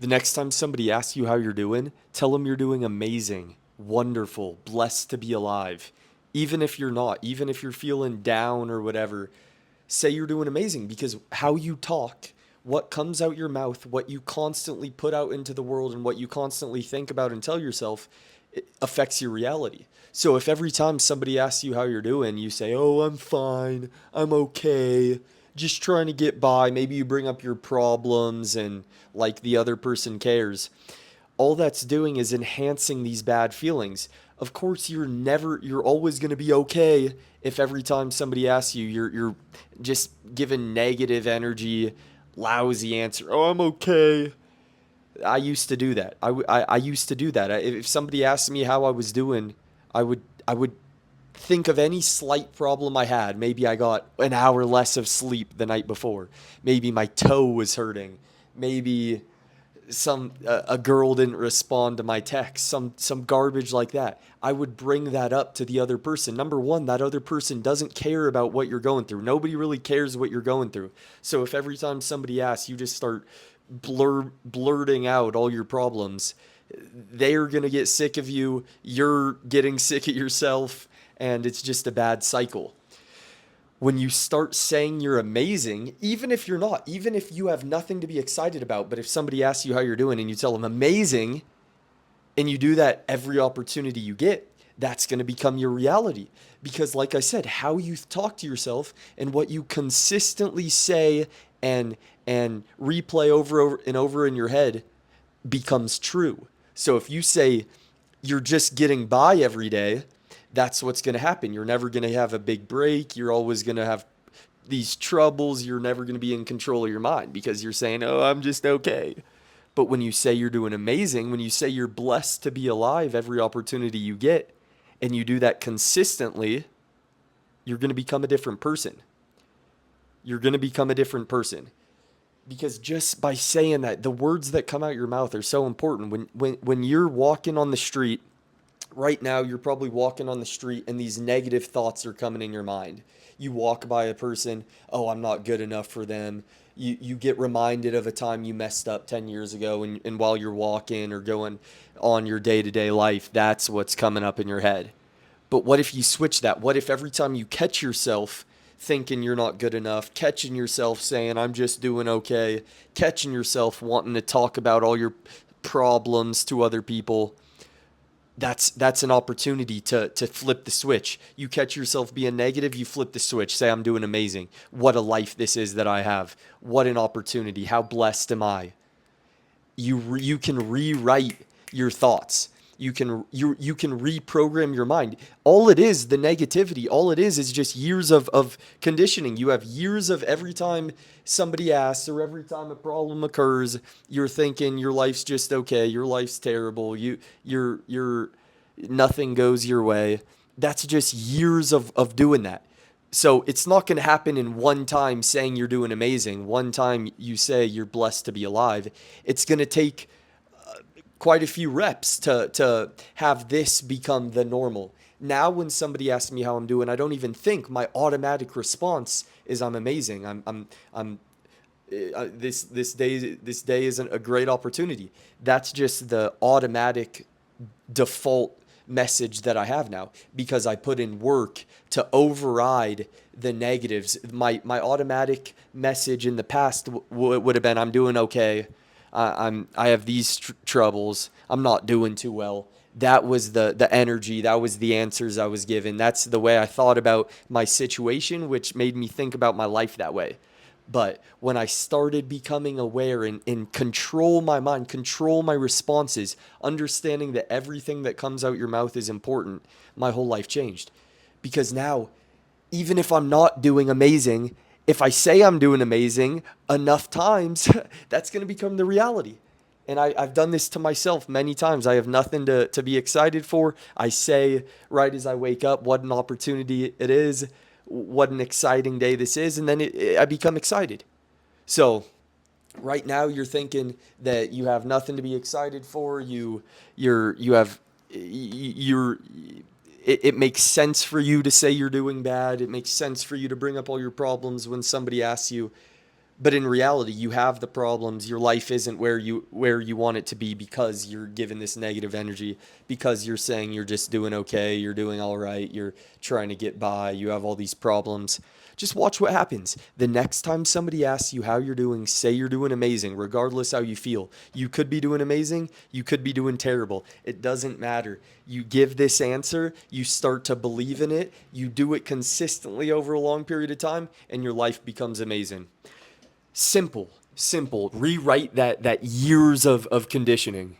The next time somebody asks you how you're doing, tell them you're doing amazing, wonderful, blessed to be alive. Even if you're not, even if you're feeling down or whatever, say you're doing amazing, because how you talk, what comes out your mouth, what you constantly put out into the world, and what you constantly think about and tell yourself, it affects your reality. So if every time somebody asks you how you're doing, you say, "Oh, I'm fine. I'm okay. Just trying to get by." Maybe you bring up your problems and like the other person cares. All that's doing is enhancing these bad feelings. Of course, you're always going to be okay if every time somebody asks you, you're just giving negative energy, lousy answer. "Oh, I'm okay." I used to do that. I used to do that. If somebody asked me how I was doing, I would think of any slight problem I had. Maybe I got an hour less of sleep the night before. Maybe my toe was hurting. Maybe a girl didn't respond to my text, some garbage like that. I would bring that up to the other person. Number one, that other person doesn't care about what you're going through. Nobody really cares what you're going through. So if every time somebody asks, you just start blurting out all your problems, they're going to get sick of you, you're getting sick of yourself, and it's just a bad cycle. When you start saying you're amazing, even if you're not, even if you have nothing to be excited about, but if somebody asks you how you're doing and you tell them amazing, and you do that every opportunity you get, that's going to become your reality. Because, like I said, how you talk to yourself and what you consistently say and replay over and over in your head becomes true. So if you say you're just getting by every day, that's what's going to happen. You're never going to have a big break. You're always going to have these troubles. You're never going to be in control of your mind because you're saying, "Oh, I'm just okay." But when you say you're doing amazing, when you say you're blessed to be alive every opportunity you get, and you do that consistently, you're going to become a different person. You're going to become a different person. Because just by saying that, the words that come out your mouth are so important. When you're walking on the street, right now you're probably walking on the street and these negative thoughts are coming in your mind. You walk by a person, "Oh, I'm not good enough for them." You get reminded of a time you messed up 10 years ago, and while you're walking or going on your day-to-day life, that's what's coming up in your head. But what if you switch that? What if every time you catch yourself thinking you're not good enough, catching yourself saying, "I'm just doing okay," catching yourself wanting to talk about all your problems to other people, that's an opportunity to flip the switch. You catch yourself being negative, you flip the switch. Say, "I'm doing amazing. What a life this is that I have. What an opportunity. How blessed am I?" You can rewrite your thoughts. You can reprogram your mind. All it is, the negativity, all it is just years of conditioning. You have years of every time somebody asks or every time a problem occurs, you're thinking your life's just okay, your life's terrible, you're nothing goes your way. That's just years of doing that. So it's not going to happen in one time saying you're doing amazing, one time you say you're blessed to be alive. It's going to take quite a few reps to have this become the normal. Now, when somebody asks me how I'm doing, I don't even think. My automatic response is, "I'm amazing. I'm this day isn't a great opportunity." That's just the automatic default message that I have now because I put in work to override the negatives. My automatic message in the past would have been, "I'm doing okay. I have these troubles. I'm not doing too well." That was the energy. That was the answers I was given. That's the way I thought about my situation, which made me think about my life that way. But when I started becoming aware and control my mind, control my responses, understanding that everything that comes out your mouth is important, my whole life changed. Because now, even if I'm not doing amazing, if I say I'm doing amazing enough times, that's going to become the reality. And I've done this to myself many times. I have nothing to be excited for. I say right as I wake up what an opportunity it is, what an exciting day this is, and then I become excited. So right now you're thinking that you have nothing to be excited for. You have you're it makes sense for you to say you're doing bad. It makes sense for you to bring up all your problems when somebody asks you. But in reality, you have the problems. Your life isn't where you want it to be because you're given this negative energy, because you're saying you're just doing okay, you're doing all right, you're trying to get by, you have all these problems. Just watch what happens. The next time somebody asks you how you're doing, say you're doing amazing, regardless how you feel. You could be doing amazing, you could be doing terrible. It doesn't matter. You give this answer, you start to believe in it, you do it consistently over a long period of time, and your life becomes amazing. Simple, simple. Rewrite that years of conditioning.